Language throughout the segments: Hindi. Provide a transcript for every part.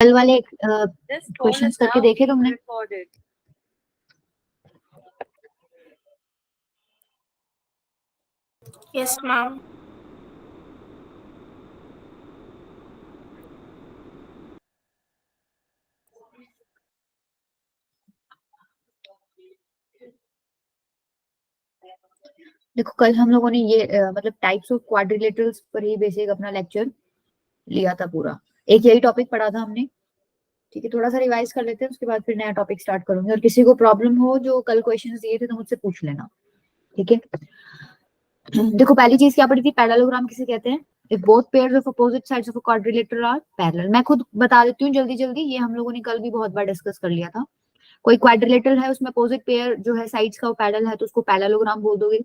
कल वाले क्वेश्चंस करके देखे तुमने? Yes ma'am. देखो कल हम लोगों ने ये मतलब टाइप्स ऑफ क्वाड्रिलेटरल्स पर ही बेसिक अपना लेक्चर लिया था पूरा। एक यही टॉपिक पढ़ा था हमने, ठीक है। थोड़ा सा रिवाइज कर लेते हैं, उसके बाद फिर नया टॉपिक स्टार्ट करूंगी। और किसी को प्रॉब्लम हो जो कल क्वेश्चंस दिए थे तो मुझसे पूछ लेना, ठीक है। देखो पहली चीज क्या पढ़ी थी, पैरेललोग्राम किसे कहते हैं? If both pairs of opposite sides of a quadrilateral are parallel. मैं खुद बता देती हूँ जल्दी जल्दी, ये हम लोगों ने कल भी बहुत बार डिस्कस कर लिया था। कोई क्वाड्रिलेटरल है, उसमें अपोजिट पेयर जो है साइड्स का वो पैरेलल है, तो उसको पैरेललोग्राम बोल दोगे।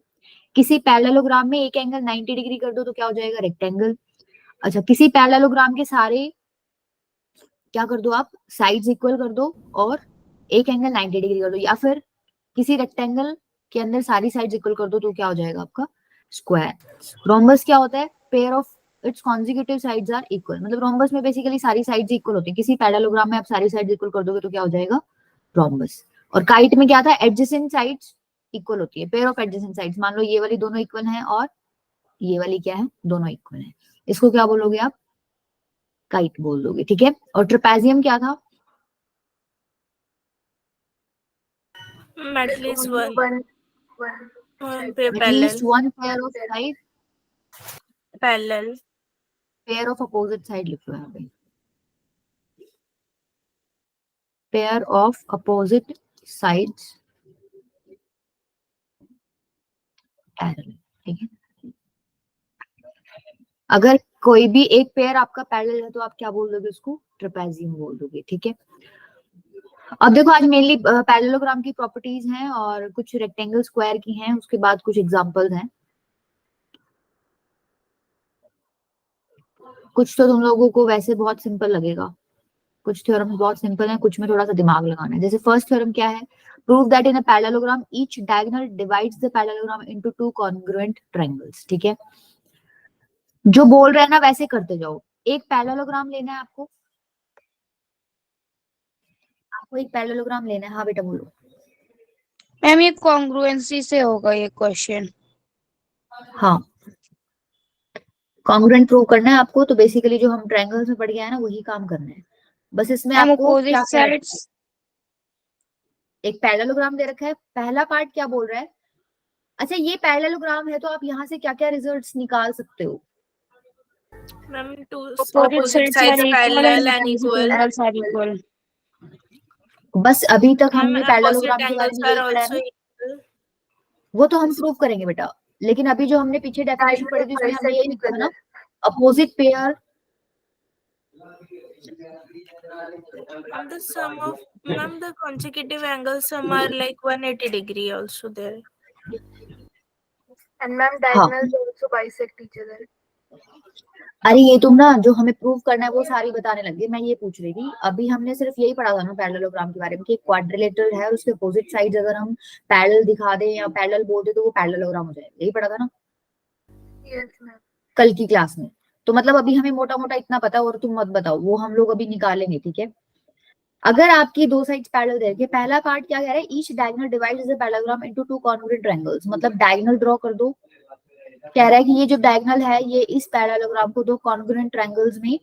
किसी पैरेललोग्राम में एक एंगल 90 डिग्री कर दो तो क्या हो जाएगा? रेक्टेंगल। अच्छा, किसी पैरेललोग्राम के सारे क्या कर दो आप, साइड्स इक्वल कर दो और एक एंगल 90 डिग्री कर दो, या फिर किसी रेक्टेंगल के अंदर सारी साइड्स इक्वल कर दो तो क्या हो जाएगा आपका? स्क्वायर। रोम्बस क्या होता है? Pair of its consecutive sides are equal. मतलब रोम्बस में बेसिकली सारी साइड्स इक्वल होती है। किसी पैरेललोग्राम में आप सारी साइड्स इक्वल कर दोगे तो क्या हो जाएगा? रोम्बस। और काइट में क्या था? एडजेसेंट साइड्स इक्वल होती है, पेयर ऑफ एडजेसेंट साइड्स। मान लो ये वाली दोनों इक्वल हैं और ये वाली क्या है? दोनों इक्वल है। इसको क्या बोलोगे आप? काइट बोल दोगे, ठीक है। और ट्रेपेजियम क्या था? At least one pair At parallel. least one pair of side, Parallel. pair of opposite side लिखो यहाँ पे, pair of opposite sides parallel, ठीक है। अगर कोई भी एक पेयर आपका पैरेलल है तो आप क्या बोल दोगे? उसको ट्रेपेजियम बोल दोगे, ठीक है। अब देखो आज मेनली पैरेललोग्राम की प्रॉपर्टीज हैं और कुछ रेक्टेंगल स्क्वायर की हैं, उसके बाद कुछ एग्जांपल्स हैं। कुछ तो तुम लोगों को वैसे बहुत सिंपल लगेगा, कुछ थ्योरम बहुत सिंपल है, कुछ में थोड़ा सा दिमाग लगाना है। जैसे फर्स्ट थ्योरम क्या है? Prove that in a parallelogram each diagonal divides the parallelogram into two congruent triangles, ठीक है। जो बोल रहे हैं ना वैसे करते जाओ। एक पैरेललोग्राम लेना है आपको, एक पैरेललोग्राम लेना है। हाँ बेटा बोलो। मैम ये कॉन्ग्रुएंसी से होगा ये क्वेश्चन? हाँ, कॉन्ग्रुएंट प्रूव करना है आपको, तो बेसिकली जो हम ट्रायंगल्स में पढ़ गया है ना वही काम करना है। बस इसमें आपको अपोजिट क्या साइड्स। एक पैरेललोग्राम दे रखा है, पहला पार्ट क्या बोल रहा है? अच्छा ये पैरेललोग्राम है तो आप यहाँ से क्या क्या रिजल्ट्स निकाल सकते हो? Ma'am, two Opposite sides are equal parallel and and opposite equal. angles are equal. बस अभी तक Ma'am, हमने opposite पैरेललोग्राम के बारे angles में are यही पढ़ा है also ना, equal. वो तो हम प्रूव करेंगे बेटा। लेकिन अभी जो हमने पीछे डेफिनेशन पढ़ी थी उसमें हमने यही लिखा था ना, opposite pair And the sum of, ma'am, the consecutive angles sum are like 180 degree also there. And ma'am, diagonals also bisect each other. अरे ये तुम ना जो हमें प्रूव करना है वो सारी बताने लगे। मैं ये पूछ रही थी, अभी हमने सिर्फ यही पढ़ा था ना पैरेललोग्राम के बारे में कि क्वाड्रिलेटरल है और उसके अपोजिट साइड्स अगर हम पैरेलल दिखा दें या पैरेलल बोल दे तो वो पैरेललोग्राम हो जाएगा, यही पढ़ा था ना Yes, ma'am. कल की क्लास में। तो मतलब अभी हमें मोटा मोटा इतना पता और तुम मत बताओ, वो हम लोग अभी निकालेंगे, ठीक है। अगर आपकी दो साइड्स पैरेलल दे रखी, पहला पार्ट क्या कह रहा है? Each diagonal divides the parallelogram into two congruent triangles. मतलब डायगोनल ड्रॉ कर दो। कह रहा है कि ये जो डायगोनल है ये इस पैरेललोग्राम को दो कॉन्ग्रुएंट ट्रायंगल्स में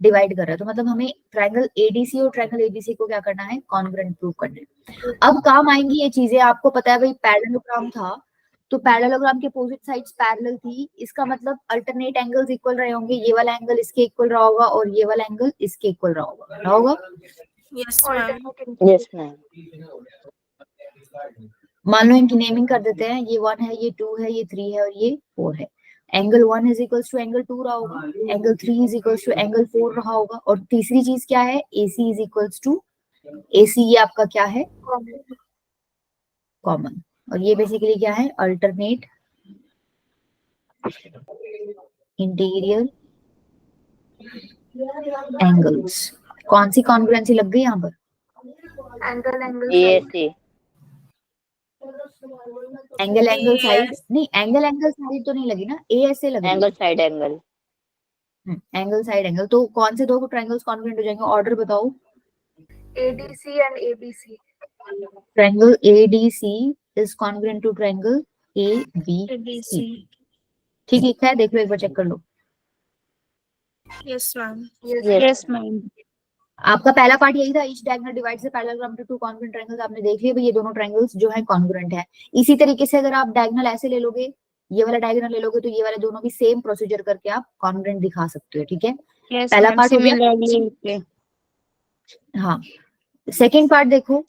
डिवाइड कर रहा है। तो मतलब हमें ट्रायंगल एडीसी और ट्रायंगल एबीसी को क्या करना है? कॉन्ग्रुएंट प्रूव करना है। अब काम आएंगी ये चीजें, आपको पता है भाई पैरेललोग्राम था तो पैरेललोग्राम के अपोजिट साइड्स पैरेलल थी, इसका मतलब अल्टरनेट एंगल्स इक्वल रहे होंगे। ये वाला एंगल इसके इक्वल रहा होगा और ये वाला एंगल इसके इक्वल रहा होगा। Yes, ma'am. Yes, ma'am. मान लो इनकी नेमिंग कर देते हैं, ये 1 है, ये 2 है, ये 3 है और ये 4 है। Angle 1 is equals to angle 2 रहा होगा, angle 3 is equals to angle 4 रहा होगा, और तीसरी चीज क्या है? AC is equals to AC, ये आपका क्या है? कॉमन। और ये बेसिकली क्या है? Alternate interior angles. कौन सी कॉन्ग्रुएंसी लग गई यहाँ पर? ASA. एंगल साइड नहीं, एंगल साइड तो नहीं लगी ना, ASA लगी। Angle side angle. Angle side angle, तो कौन से दो ट्रायंगल्स कॉन्ग्रुएंट हो जाएंगे, ऑर्डर बताओ। ADC and ABC. Triangle ADC is congruent to triangle ABC। ABC. ठीक है, देख लो एक बार, चेक कर लो। Yes, ma'am. Yes ma'am. आपका पहला पार्ट यही था, each diagonal divides the parallelogram to two congruent triangles, आपने देख लिया भाई ये दोनों ट्रायंगल्स जो है कॉन्ग्रुएंट है। इसी तरीके से अगर आप डायगोनल ऐसे ले लोगे, ये वाला डायगोनल ले लोगे, तो ये वाले दोनों भी सेम प्रोसीजर करके आप कॉन्ग्रुएंट दिखा सकते हो। ठीक है, यस पहला मैम, पार्ट हो गया। Similarly okay. हाँ, सेकेंड पार्ट देखो,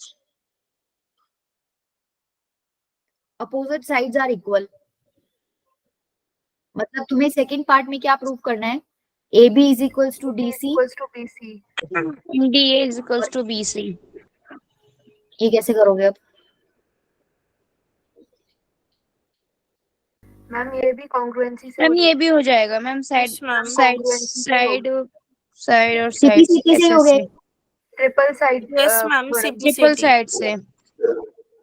अपोजिट साइड्स आर इक्वल। मतलब तुम्हें सेकेंड पार्ट में क्या प्रूव करना है, AB is equals to DC। Equals to BC. DA is equals to BC। ये कैसे करोगे अब? मैम ये भी congruency से मैम हो ये भी हो जाएगा ma'am, side Yes, ma'am. Side Congruency से साइड साइड और CP साइड CT से ही हो गए। Triple side Yes, ma'am. Triple CPCT. Side से।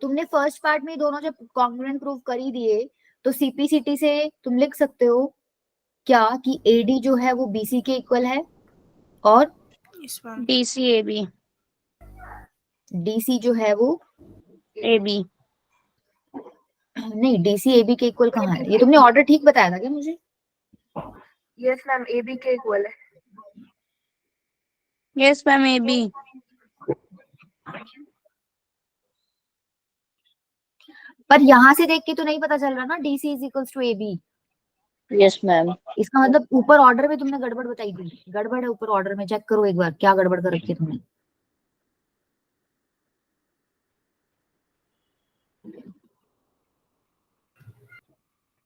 तुमने फर्स्ट पार्ट में दोनों जब कॉन्ग्रुएंट प्रूव कर ही दिए, तो CP/CT से तुम लिख सकते हो क्या कि AD जो है वो BC के इक्वल है, और Yes, ma'am. DC AB DC जो है वो AB। नहीं, DC AB के इक्वल कहाँ है? ये तुमने ऑर्डर ठीक बताया था क्या मुझे? यस मैम AB के इक्वल है। Yes ma'am AB। पर यहाँ से देख के तो नहीं पता चल रहा ना DC is equals to AB। Yes ma'am. इसका मतलब ऊपर ऑर्डर में तुमने गड़बड़ बताई थी, गड़बड़ है ऊपर ऑर्डर में, चेक करो एक बार क्या गड़बड़ कर रखी है तुमने।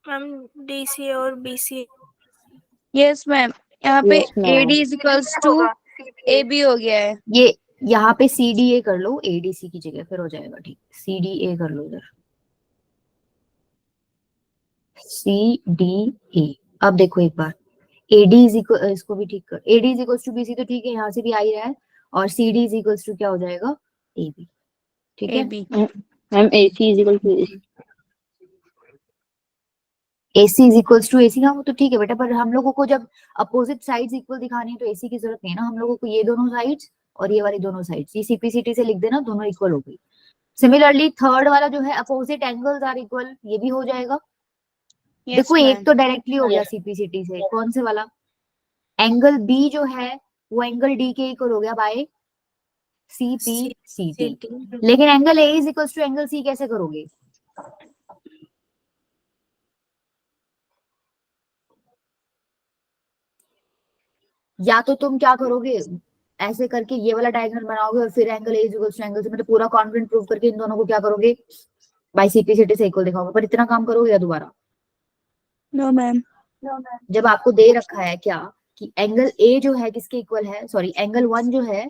Ma'am, DC और BC. यस मैम, यहाँ पे Yes, ma'am. AD is equals to होगा CBA। AB हो गया है। ये यहाँ पे CDA कर लो ADC की जगह, फिर हो जाएगा ठीक। CDA कर लो इधर, CDA। अब देखो एक बार, AD इज इक्वल, इसको भी ठीक कर, AD is equals to BC तो ठीक है, यहाँ से भी आ ही रहा है, और CD इज इक्वल्स टू क्या हो जाएगा, AB। ठीक है, AB। Ma'am, AC is equal to AC. AC is equals to AC। हाँ वो तो ठीक है बेटा, पर हम लोगों को जब अपोजिट साइड्स इक्वल दिखानी है तो AC की जरूरत नहीं है ना, हम लोगों को ये दोनों साइड्स और ये वाली दोनों साइड्स, ये CP/CT से लिख देना, दोनों इक्वल हो गई। सिमिलरली थर्ड वाला जो है अपोजिट एंगल्स आर इक्वल, ये भी हो जाएगा। यस देखो एक मैम। तो डायरेक्टली हो गया CP/CT से, कौन से वाला, एंगल B जो है वो एंगल D के इक्वल हो गया बाय CP/CT। लेकिन angle A is equals to angle C कैसे करोगे? या तो तुम क्या करोगे, ऐसे करके ये वाला डायगोनल बनाओगे और फिर angle A is equals to angle C, मतलब पूरा कॉन्ग्रुएंट प्रूव करके इन दोनों को क्या करोगे, बाय CP/CT से इक्वल दिखाओगे। पर इतना काम करोगे या दोबारा? No ma'am. जब आपको दे रखा है क्या कि एंगल A जो है किसके इक्वल है, सॉरी एंगल 1 जो है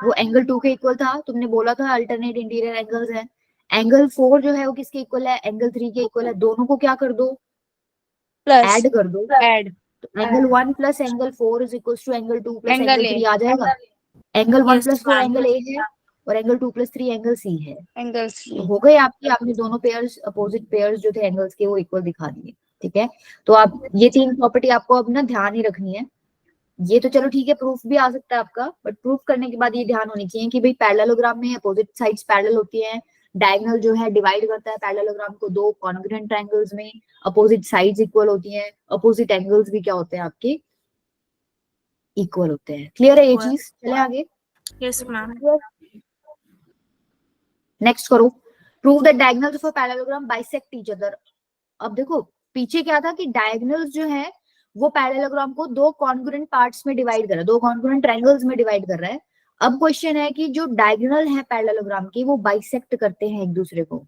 वो एंगल 2 के इक्वल था, तुमने बोला था अल्टरनेट इंटीरियर एंगल्स है। एंगल 4 जो है वो किसके इक्वल है, एंगल 3 के इक्वल है। दोनों को क्या कर दो, प्लस ऐड कर दो। ऐड तो angle 1 plus angle 4 is equals to angle 2 plus angle angle A 3 आ जाएगा। Angle 1 Yes, plus 4 ma'am. Angle A है, और एंगल 2 प्लस 3 एंगल C है। एंगल तो C। हो गए आपकी, आपने दोनों पेयर्स, अपोजिट पेयर्स जो थे एंगल्स के, वो इक्वल दिखा दिए। ठीक है, तो आप ये तीन प्रॉपर्टी आपको अब ना ध्यान ही रखनी है। ये तो चलो ठीक है, प्रूफ भी आ सकता है आपका, बट प्रूफ करने के बाद ये ध्यान होनी चाहिए कि भाई पैरेललोग्राम में अपोजिट साइड्स पैरेलल होती हैं, डायगोनल जो है डिवाइड करता है पैरेललोग्राम को दो कॉन्ग्रुएंट ट्रायंगल्स में, अपोजिट साइड्स इक्वल होती हैं, अपोजिट एंगल्स भी क्या होते हैं आपके, इक्वल होते हैं। क्लियर है ये Equal. चीज? चले आगे, Yes, ma'am. नेक्स्ट करो, prove that diagonals of a parallelogram bisect each other. अब देखो पीछे क्या था कि डायगोनल्स जो है वो पैरेललोग्राम को दो कॉन्ग्रुएंट पार्ट्स में डिवाइड कर रहा है, दो कॉन्ग्रुएंट ट्रायंगल्स में डिवाइड कर रहा है। अब क्वेश्चन है कि जो डायगोनल है पैरेललोग्राम के वो बाइसेक्ट करते हैं एक दूसरे को।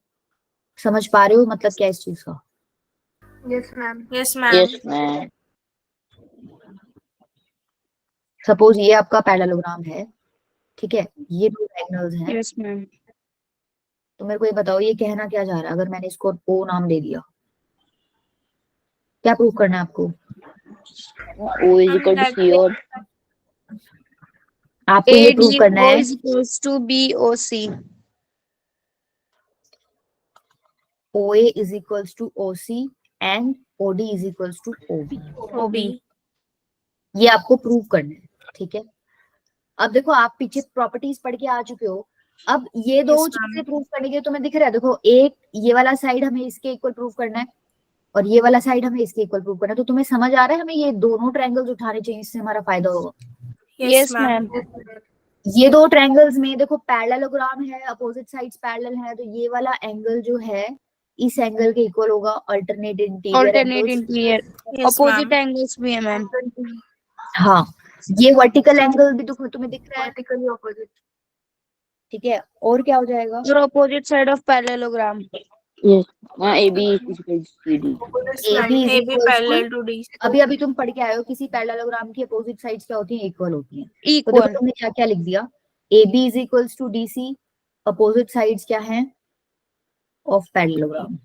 समझ पा रहे हो मतलब क्या इस चीज का? Yes ma'am. Yes, ma'am. Yes, ma'am. Suppose ये आपका पैरेललोग्राम है, ठीक है, ये दो डायगोनल्स हैं, यस मैम। तो मेरे को ये बताओ ये कहना क्या जा रहा है अगर मैंने इसको O नाम दे दिया? क्या प्रूव करना है आपको? O is equal to C और आपको ये प्रूव AD करना O है is equals to BOC। OA is equals to OC and OD is equals to OB। OB. ये आपको प्रूव करना है, ठीक है। अब देखो आप पीछे प्रॉपर्टीज पढ़ के आ चुके हो, अब ये दो Yes, चीजें ma'am. प्रूव करने के तुम्हें दिख रहा है, देखो एक ये वाला साइड हमें इसके इक्वल प्रूव करना है और ये वाला साइड हमें इसके इक्वल प्रूव करना है, तो तुम्हें समझ आ रहा है हमें ये दोनों ट्रायंगल्स उठाने चाहिए, इससे हमारा फायदा होगा। Yes, Yes, ma'am. ma'am. ये दो ट्रायंगल्स में देखो पैरेललोग्राम है, अपोजिट साइड्स पैरेलल है, तो ये वाला एंगल जो है इस एंगल के इक्वल होगा, alternate interior Alternate angles. interior. Yes, Opposite ma'am. angles भी है मैम. हाँ, ये वर्टिकल एंगल भी तुम्हें दिख रहा है, Vertically opposite. ठीक है। और क्या हो जाएगा, और opposite side of parallelogram. Yes. AB is equal to CD. Yes, AB ma'am. is AB equals to, parallel to DC. अभी अभी तुम पढ़ के आए हो किसी पैरेललोग्राम की अपोजिट साइड्स क्या होती हैं, इक्वल होती हैं। तो देखो Equal. तुमने क्या क्या लिख दिया, AB is equals to DC, opposite sides क्या हैं ऑफ पैरेललोग्राम।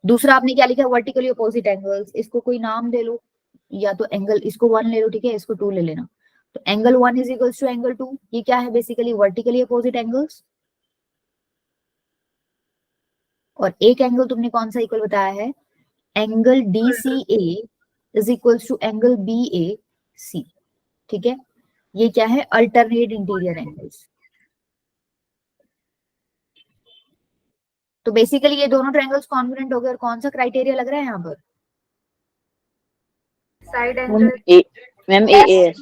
दूसरा आपने क्या लिखा, वर्टिकली अपोजिट एंगल्स, इसको कोई नाम दे लो, या तो एंगल इसको 1 ले लो, ठीक है, इसको 2 ले लेना। तो angle 1 is equals to angle 2, ये क्या है, बेसिकली वर्टिकली अपोजिट एंगल्स। और एक एंगल तुमने कौन सा इक्वल बताया है, angle DCA is equals to angle BAC, ठीक है। ये क्या है, अल्टरनेट इंटीरियर एंगल्स। तो बेसिकली ये दोनों ट्रायंगल्स कॉन्ग्रुएंट हो गए, और कौन सा क्राइटेरिया लग रहा है यहाँ पर, Side Ma'am, angle. ma'am, AAS.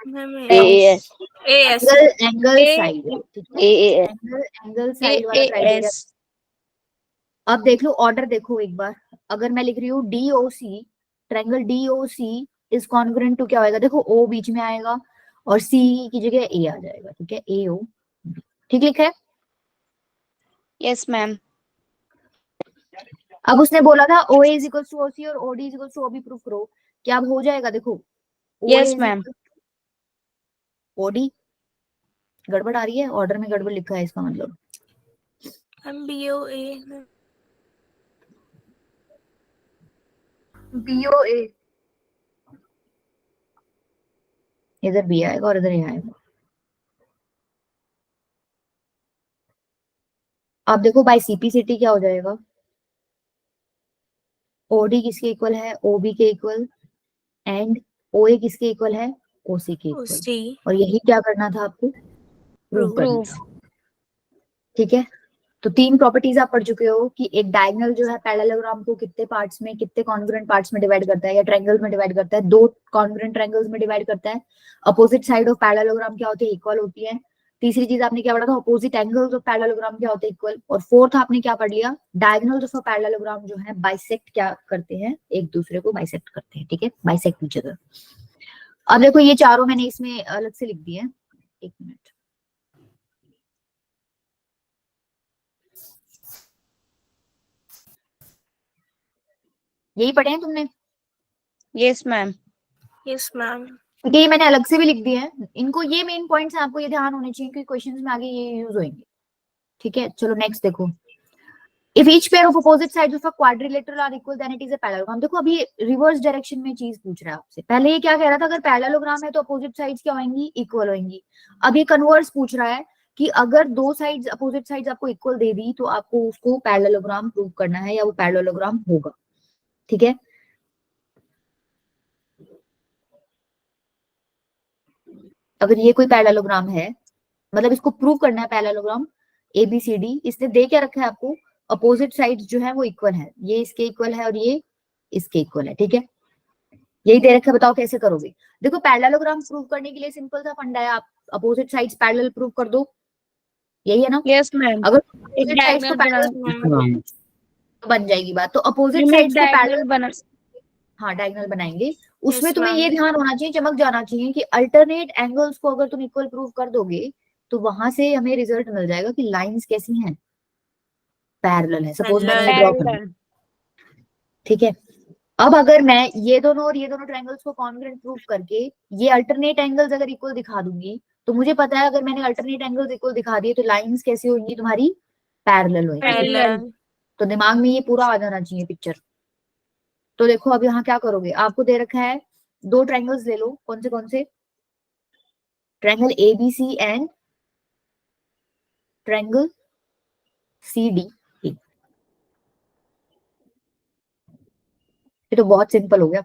Ma'am, AAS. AS. Angle A- side, ठीक है, AAS. एंगल साइड वाला क्राइटेरिया। AAS. अब देख लो ऑर्डर देखो एक बार, अगर मैं लिख रही हूँ DOC, triangle DOC is congruent to क्या होएगा, देखो O बीच में आएगा और C की जगह A आ जाएगा, ठीक है, AO, ठीक लिखा है। Yes ma'am. अब उसने बोला था OA is equal to OC और OD is equal to OB proof करो, क्या अब हो जाएगा, देखो Yes ma'am. OD, गड़बड़ आ रही है, ऑर्डर में गड़बड़ लिखा है इसका मतलब, Ma'am, BOA. BOA. इधर B आएगा और इधर A आएगा। अब देखो बाय CPCT क्या हो जाएगा, OD किसके इक्वल है, OB के इक्वल, एंड OA किसके इक्वल है, OC के इक्वल, OC. और यही क्या करना था आपको, प्रूव Prove. करना Proof. था, ठीक है। तो 3 प्रॉपर्टीज आप पढ़ चुके हो कि एक डायगोनल जो है पैरेललोग्राम को कितने पार्ट्स में, कितने कॉन्ग्रुएंट पार्ट्स में डिवाइड करता है, या ट्रायंगल्स में डिवाइड करता है, 2 कॉन्ग्रुएंट ट्रायंगल्स में डिवाइड करता है। अपोजिट साइड ऑफ पैरेललोग्राम क्या होती है, इक्वल होती है। तीसरी चीज आपने क्या पढ़ा था, अपोजिट एंगल्स ऑफ पैरेललोग्राम क्या होते हैं, इक्वल। और फोर्थ आपने क्या पढ़ लिया, डायगोनल्स ऑफ पैरेललोग्राम जो है बाइसेक्ट क्या करते हैं, एक दूसरे को बाइसेक्ट करते हैं, ठीक है, बाइसेक्ट ईच अदर। अब देखो ये चारों मैंने इसमें अलग से लिख दिए हैं, एक मिनट, यही पढ़े हैं तुमने, Yes ma'am. Yes, ma'am. क्योंकि ये मैंने अलग से भी लिख दिए हैं इनको, ये मेन पॉइंट्स हैं, आपको ये ध्यान होने चाहिए क्योंकि क्वेश्चंस में आगे ये यूज होंगे, ठीक है। चलो नेक्स्ट देखो, if each pair of opposite sides of a quadrilateral are equal then it is a parallelogram. देखो अभी रिवर्स डायरेक्शन में चीज पूछ रहा है आपसे, पहले ये क्या कह रहा था, अगर पैरेललोग्राम है तो अपोजिट साइड्स क्या होंगी, इक्वल होंगी। अब ये कन्वर्स पूछ रहा है कि अगर दो साइड्स अपोजिट साइड्स आपको इक्वल दे दी तो आपको उसको पैरेललोग्राम प्रूव करना है या वो पैरेललोग्राम होगा, ठीक है। अगर ये कोई पैरेललोग्राम है, मतलब इसको प्रूव करना है पैरेललोग्राम ABCD, इसने दे क्या रखा है आपको, अपोजिट साइड्स जो है वो इक्वल है, ये इसके इक्वल है और ये इसके इक्वल है, ठीक है, यही दे रखा है। बताओ कैसे करोगे, देखो पैरेललोग्राम प्रूव करने के लिए सिंपल सा फंडा है, आप अपोजिट साइड्स पैरेलल प्रूव कर दो, यही है ना। Yes ma'am. अगर एक अपोजिट साइड्स को diagonal पैरेलल बना. बन जाएगी बात, तो अपोजिट मैं एक साइड्स को diagonal पैरेलल, बना. हाँ डायगोनल बनाएंगे, उसमें Yes, तुम्हें ma'am. ये ध्यान होना चाहिए, चमक जाना चाहिए कि अल्टरनेट एंगल्स को अगर तुम इक्वल प्रूव कर दोगे तो वहां से हमें रिजल्ट मिल जाएगा कि लाइंस कैसी हैं, पैरेलल है। सपोज मैंने ये ड्रॉ कर दिया, Parallel. ठीक है। अब अगर मैं ये दोनों और ये दोनों ट्रायंगल्स को कॉन्ग्रुएंट प्रूव करके ये अल्टरनेट एंगल्स अगर इक्वल दिखा दूंगी, तो मुझे पता है अगर मैंने अल्टरनेट एंगल्स इक्वल दिखा दिए तो लाइंस कैसी होंगी तुम्हारी, पैरेलल होंगी। Parallel. तो दिमाग में ये पूरा आ जाना चाहिए पिक्चर। तो देखो अब यहाँ क्या करोगे, आपको दे रखा है 2 ट्रायंगल्स ले लो, कौन से, triangle ABC and triangle CDE। ये तो बहुत सिंपल हो गया।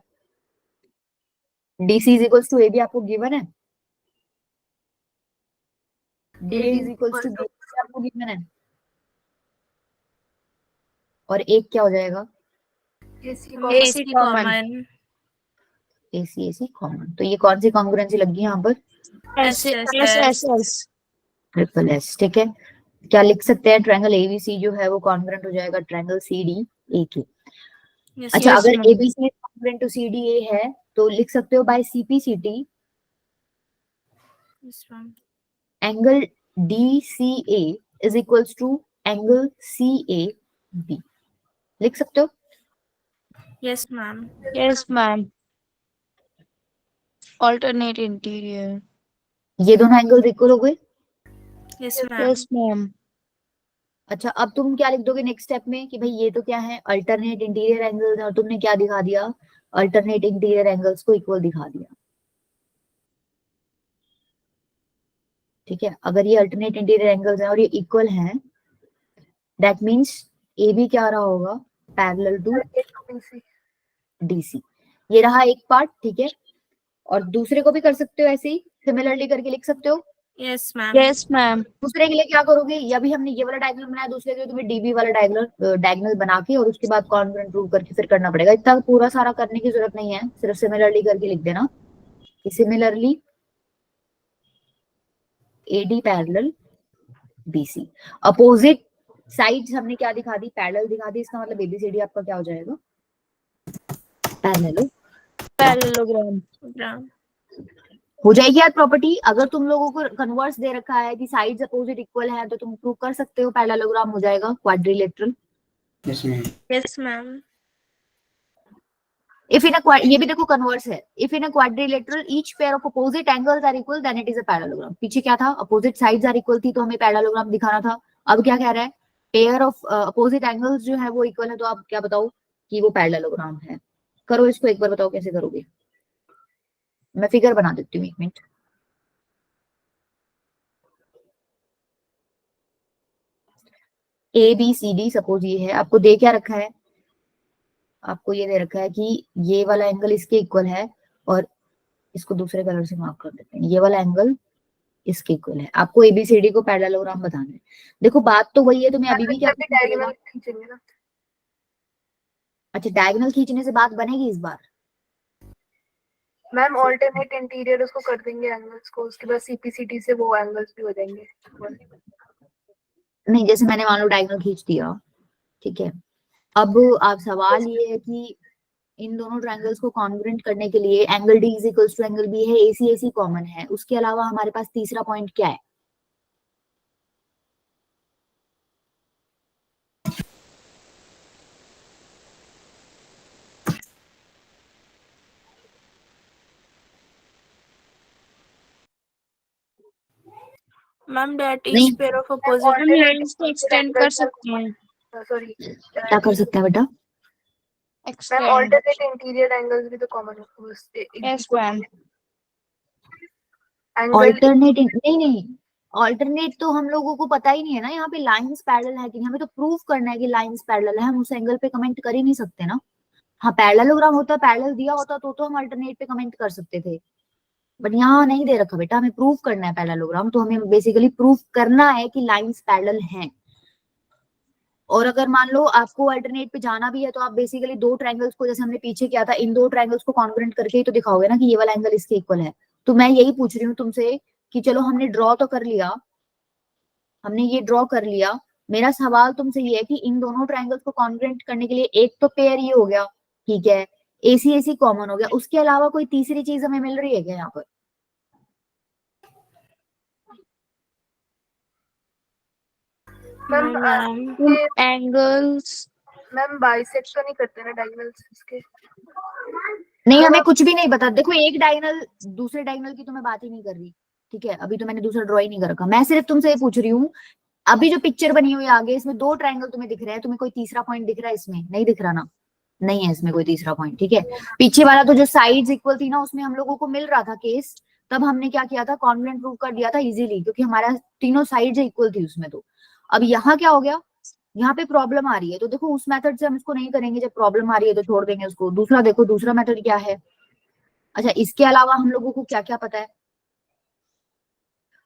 DC is equals to AB आपको गिवन है, DA is equals to BC आपको गिवन है, और एक क्या हो जाएगा, AC AC common. AC common. तो ये कौन सी कॉन्ग्रुएंसी लगी यहाँ पर, SSS। Triple S. ठीक है, क्या लिख सकते हैं, ट्रायंगल ABC जो है वो कॉन्ग्रुएंट हो जाएगा ट्रायंगल CDA के। Yes, अच्छा, yes, अगर ma'am. ABC congruent to CDA है तो लिख सकते हो by CPCT yes, ma'am. Angle DCA is equals to angle CAB, लिख सकते हो। Yes, ma'am. Yes, ma'am. Alternate interior. ये दोनों एंगल इक्वल हो गए। Yes, ma'am. Yes, ma'am. अच्छा, अब तुम क्या लिख दोगे नेक्स्ट स्टेप में कि भाई ये तो क्या है, अल्टरनेट इंटीरियर एंगल्स, और तुमने क्या दिखा दिया, अल्टरनेट इंटीरियर एंगल्स को इक्वल दिखा दिया। ठीक है, अगर ये अल्टरनेट इंटीरियर एंगल्स हैं और ये इक्वल हैं, दैट मींस AB क्या रहा होगा, पैरेलल टू BC. DC। ये रहा एक पार्ट। ठीक है, और दूसरे को भी कर सकते हो ऐसे ही, सिमिलरली करके लिख सकते हो। Yes, ma'am. Yes, ma'am. दूसरे के लिए क्या करोगे, या भी हमने ये वाला डायगोनल बनाया, दूसरे के लिए तुम्हें DB वाला डायगोनल बना के और उसके बाद कॉन्ग्रुएंट प्रूव करके फिर करना पड़ेगा। इतना पूरा सारा करने की जरूरत नहीं है, सिर्फ सिमिलरली करके लिख देना कि similarly AD parallel BC। Opposite sides हमने क्या दिखा दी, पैरेलल दिखा दी, इसका मतलब ABCD आपका क्या हो जाएगा, पैरेलल Parallelogram. Gram. हो जाएगी यार प्रॉपर्टी। अगर तुम लोगों को कन्वर्स दे रखा है कि साइड्स अपोजिट इक्वल है तो तुम प्रूव कर सकते हो, पैरेललोग्राम हो जाएगा quadrilateral. Yes, ma'am. Yes, ma'am. If in ये भी देखो कन्वर्स है, if in a quadrilateral each pair of opposite angles are equal then it is a parallelogram. पीछे क्या था, अपोजिट साइड्स आर इक्वल थी तो हमें पैरेललोग्राम दिखाना था। अब क्या कह रहा है, पेयर ऑफ अपोजिट एंगल्स जो है वो इक्वल है, तो आप क्या बताओ कि वो पैरेललोग्राम है। करो इसको एक बार, बताओ कैसे करोगे। मैं फिगर बना देती हूँ, एक मिनट। ABCD सपोज ये है, आपको दे क्या रखा है, आपको ये दे रखा है कि ये वाला एंगल इसके इक्वल है, और इसको दूसरे कलर से मार्क कर देते हैं, ये वाला एंगल इसके इक्वल है। आपको ABCD को पैरेललोग्राम बताना है। देखो बात तो वही है, तुम्हें अभी भी क्या डायगोनल खींचेंगे ना। अच्छा, डायगोनल खींचने से बात बनेगी इस बार। मैम ऑल्टरनेट इंटीरियर उसको कर देंगे एंगल्स को, उसके बाद CPCT से वो एंगल्स भी हो जाएंगे। नहीं, जैसे मैंने मान लो डायगोनल खींच दिया, ठीक है, अब आप सवाल ये है कि इन दोनों ट्रायंगल्स को कॉन्ग्रुएंट करने के लिए angle D is equals to angle B है, AC कॉमन है, उसके अलावा हमारे पास तीसरा पॉइंट क्या है, Ma'am, that नहीं each pair of opposite. हम lines को extend कर सकते हैं. सॉरी क्या कर सकते हैं बेटा, ma'am Extend. Alternate interior angles भी तो कॉमन है। Yes, ma'am. एंगल ऑल्टरनेट नहीं, ऑल्टरनेट तो हम लोगों को पता ही नहीं है ना, यहाँ पे लाइंस पैरेलल है कि नहीं, हमें तो प्रूफ करना है कि लाइंस पैरेलल है, हम उस एंगल पे कमेंट कर ही नहीं सकते ना। हाँ, पैरेललोग्राम होता, पैरेलल दिया होता तो हम अल्टरनेट पे कमेंट कर सकते थे, बट यहाँ नहीं दे रखा बेटा, हमें प्रूफ करना है पैरेललोग्राम, तो हमें बेसिकली प्रूफ करना है कि लाइंस पैरेलल हैं। और अगर मान लो आपको अल्टरनेट पे जाना भी है तो आप बेसिकली दो ट्रायंगल्स को, जैसे हमने पीछे किया था, इन दो ट्रायंगल्स को कॉन्ग्रुएंट करके ही तो दिखाओगे ना कि ये वाला एंगल इसके इक्वल है। तो मैं यही पूछ रही हूँ तुमसे कि चलो हमने ड्रॉ तो कर लिया, हमने ये ड्रॉ कर लिया, मेरा सवाल तुमसे ये है कि इन दोनों ट्रायंगल्स को कॉन्ग्रुएंट करने के लिए एक तो पेयर ये हो गया, ठीक है, AC कॉमन हो गया, उसके अलावा कोई तीसरी चीज हमें मिल रही है क्या यहाँ पर? Ma'am Ma'am. Angles. Ma'am bisect तो नहीं करते ना डायगोनल्स इसके। नहीं, हमें कुछ भी नहीं पता। देखो एक डायगोनल दूसरे डायगोनल की तो मैं बात ही नहीं कर रही, ठीक है, अभी तो मैंने दूसरा ड्रॉ ही नहीं कर रखा, मैं सिर्फ तुमसे ये पूछ रही हूँ, अभी जो पिक्चर बनी हुई है आगे, इसमें दो ट्रायंगल तुम्हें दिख रहे हैं, तुम्हें कोई तीसरा पॉइंट दिख रहा है इसमें? नहीं दिख रहा ना, नहीं है इसमें कोई तीसरा पॉइंट, ठीक है। पीछे वाला तो जो साइड्स इक्वल थी ना, उसमें हम लोगों को मिल रहा था केस, तब हमने क्या किया था, कॉन्ग्रुएंट प्रूव कर दिया था इजीली, क्योंकि हमारा तीनों साइड्स इक्वल थी उसमें। तो अब यहाँ क्या हो गया, यहाँ पे प्रॉब्लम आ रही है, तो देखो उस मेथड से हम इसको नहीं करेंगे, जब प्रॉब्लम आ रही है तो छोड़ देंगे उसको। दूसरा देखो, दूसरा मेथड क्या है। अच्छा, इसके अलावा हम लोगों को क्या क्या पता है।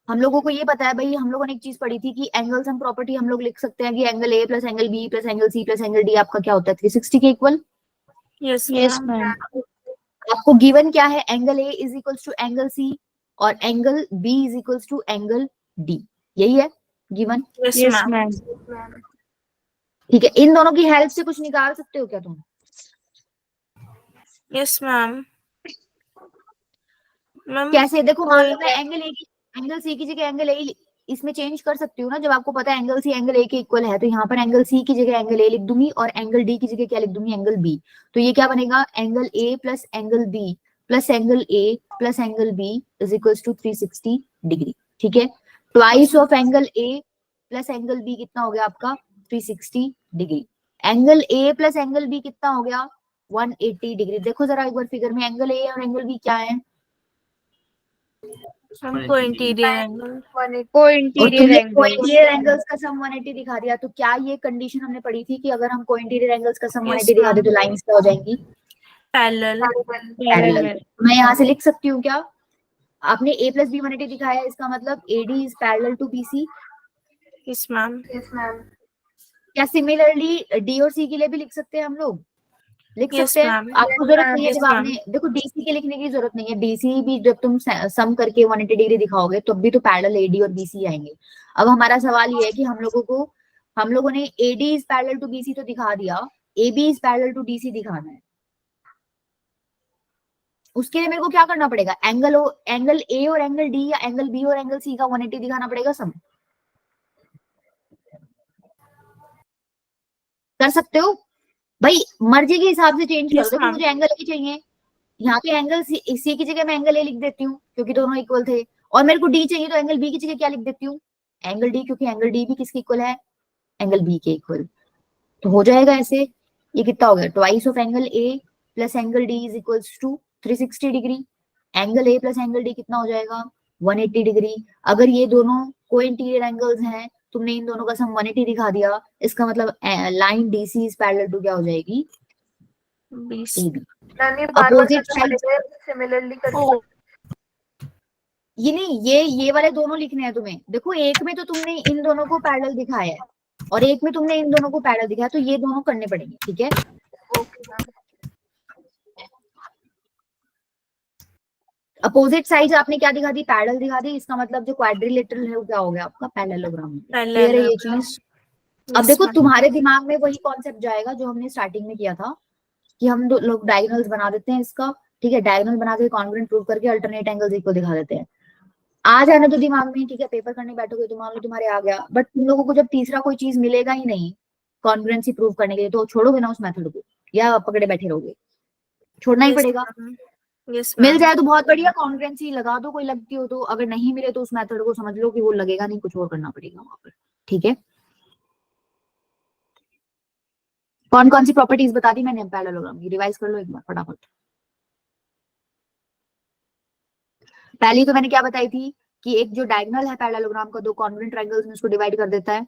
हम लोगों को ये पता है भाई, हम लोगों ने एक चीज पढ़ी थी कि एंगल सम प्रॉपर्टी हम लोग लिख सकते हैं कि angle A plus angle B plus angle C plus angle D आपका क्या होता है 360 के equal. Yes, yes ma'am. Ma'am. आपको गिवन क्या है, angle A is equals to angle C और angle B is equals to angle D, यही है given. Yes, yes ma'am. Ma'am. ठीक है, इन दोनों की हेल्प से कुछ निकाल सकते हो क्या तुम। Yes, ma'am. Ma'am, कैसे, देखो मान लो कोई मैं एंगल सी की जगह एंगल ए इसमें चेंज कर सकती हूँ ना, जब आपको पता है एंगल सी एंगल ए के इक्वल है, तो यहाँ पर एंगल सी की जगह एंगल ए लिख दूंगी और एंगल डी की जगह क्या लिख दूंगी, एंगल बी। तो ये क्या बनेगा, angle A plus angle B plus angle A plus angle B is equals to 360 degree. ठीक है, twice of angle A plus angle B कितना हो गया आपका 360 degree. Angle A plus angle B कितना हो गया 180 डिग्री। देखो जरा एक बार फिगर में, एंगल ए और एंगल बी क्या है, ma'am, कोई interior angle. 180. को और इंटीरियर तुमने एंगल। कोइंटीरियर एंगल्स का सम 180 दिखा दिया। तो क्या ये कंडीशन हमने पढ़ी थी कि अगर हम कोइंटीरियर एंगल्स का सम Yes, 180 दिखा दे ma'am. तो लाइंस क्या हो जाएंगी, Parallel. पैरेलल। तो मैं यहाँ से लिख सकती हूँ क्या, आपने a प्लस बी 180 दिखाया है, इसका मतलब AD is parallel to BC। Yes, ma'am. Yes, ma'am. क्या सिमिलरली D और C के लिए भी लिख सकते हैं हम लोग, लिख Yes, सकते हैं। ma'am. आपको जरूरत नहीं है, Yes, जब ma'am. आपने देखो DC के लिखने की जरूरत नहीं है, DC भी जब तुम सम करके 180 डिग्री दिखाओगे तब भी तो पैरेलल AD और BC आएंगे। अब हमारा सवाल ये है कि हम लोगों ने AD is parallel to BC तो दिखा दिया, AB is parallel to DC दिखाना है। उसके लिए मेरे को क्या करना पड़ेगा, एंगल A और एंगल D या एंगल B और एंगल C का 180 दिखाना पड़ेगा सम। कर सकते हो भाई, मर्जी के हिसाब से चेंज करो। Yes, देखो ma'am. मुझे एंगल A चाहिए, यहाँ पे एंगल सी की जगह मैं एंगल ए लिख देती हूँ क्योंकि दोनों इक्वल थे, और मेरे को डी चाहिए तो एंगल बी की जगह क्या लिख देती हूँ, एंगल डी, क्योंकि एंगल डी भी किसके इक्वल है, एंगल बी के इक्वल। तो हो जाएगा ऐसे, ये कितना हो गया, twice of angle A plus angle D is equals to 360 degree. Angle A plus angle D कितना हो जाएगा 180 डिग्री। अगर ये दोनों कोइंटीरियर एंगल्स हैं, तुमने इन दोनों का सम 180 दिखा दिया, इसका मतलब line DC is parallel to क्या हो जाएगी, BC. AB। मैम ये बार बार अपोजिट करना साइड, पड़ेगा, सिमिलरली करके Oh, ये नहीं, ये वाले दोनों लिखने हैं तुम्हें। देखो एक में तो तुमने इन दोनों को पैरेलल दिखाया है और एक में तुमने इन दोनों को पैरेलल दिखाया, तो ये दोनों करने पड़ेंगे। ठीक है, ओके मैम। अपोजिट साइड आपने क्या दिखा दी, पैरेलल दिखा दी, इसका मतलब जो क्वाड्रिलेटरल है वो क्या हो गया आपका पैरेललोग्राम। क्लियर है ये चीज। अब yes, देखो ma'am. तुम्हारे दिमाग में वही कॉन्सेप्ट जाएगा जो हमने स्टार्टिंग में किया था कि हम दो लोग डायगोनल्स बना देते हैं इसका। ठीक है, डायगोनल बना के कॉन्ग्रुएंट प्रूव करके अल्टरनेट एंगल्स इक्वल दिखा देते हैं। आ जाना तो दिमाग में, ठीक है, पेपर करने बैठोगे तो मान लो तुम्हारे आ गया, बट तुम लोगों को जब तीसरा कोई चीज मिलेगा ही नहीं कॉन्ग्रुएंसी प्रूव करने के लिए, तो छोड़ोगे ना उस मेथड को या पकड़े बैठे रहोगे, छोड़ना ही Yes, पड़ेगा। ma'am. Yes, मिल ma'am. जाए तो बहुत बढ़िया, कॉन्ग्रुएंसी लगा दो कोई लगती हो तो, अगर नहीं मिले तो उस मेथड को समझ लो कि वो लगेगा नहीं, कुछ और करना पड़ेगा वहां पर। ठीक है, कौन कौन सी प्रॉपर्टीज बता दी मैंने पैरेललोग्राम की, रिवाइज कर लो एक बार फटाफट। पहली तो मैंने क्या बताई थी कि एक जो डायगोनल है पैरेललोग्राम का, दो कॉन्ग्रुएंट ट्रायंगल्स में उसको डिवाइड कर देता है।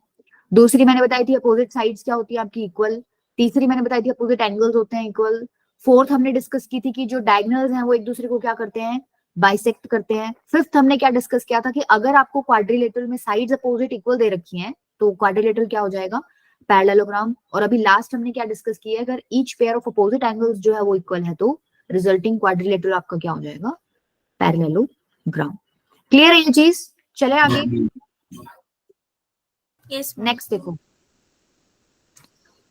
दूसरी मैंने बताई थी अपोजिट साइड्स क्या होती है आपकी, इक्वल। तीसरी मैंने बताई थी अपोजिट एंगल्स होते हैं इक्वल। फोर्थ हमने डिस्कस की थी कि जो डायगोनल्स हैं वो एक दूसरे को क्या करते हैं, बाइसेक्ट करते हैं। फिफ्थ हमने क्या डिस्कस किया था कि अगर आपको क्वाड्रिलेटरल में साइड्स अपोजिट इक्वल दे रखी हैं तो क्वाड्रिलेटरल क्या हो जाएगा, पैरेललोग्राम। और अभी लास्ट हमने क्या डिस्कस किया है, अगर each pair of opposite angles जो है वो इक्वल है तो रिजल्टिंग क्वाड्रिलेटरल आपका क्या हो जाएगा, पैरेललोग्राम। क्लियर है ये चीज, चले आगे। Yes, ma'am. नेक्स्ट देखो,